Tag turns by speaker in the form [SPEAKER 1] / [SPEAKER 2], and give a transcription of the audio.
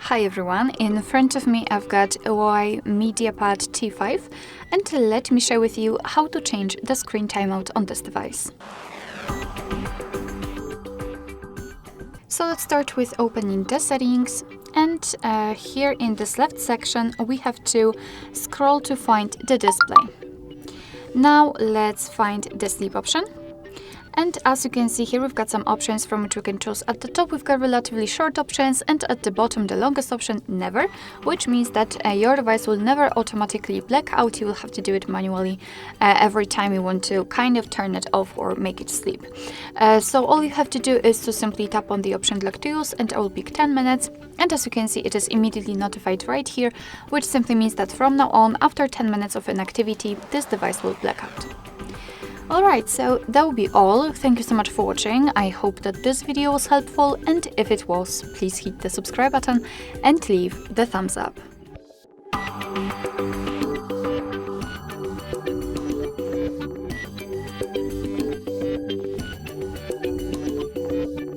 [SPEAKER 1] Hi everyone, in front of me I've got HUAWEI MediaPad T5 and let me share with you how to change the screen timeout on this device. So let's start with opening the settings, and here in this left section we have to scroll to find the display. Now let's find the sleep option. And as you can see here, we've got some options from which we can choose. At the top, we've got relatively short options, and at the bottom, the longest option, never, which means that your device will never automatically black out. You will have to do it manually every time you want to kind of turn it off or make it sleep. So all you have to do is to simply tap on the option lock to use, and I will pick 10 minutes. And as you can see, it is immediately notified right here, which simply means that from now on, after 10 minutes of inactivity, this device will black out. Alright, so that will be all. Thank you so much for watching. I hope that this video was helpful, and if it was, please hit the subscribe button and leave the thumbs up.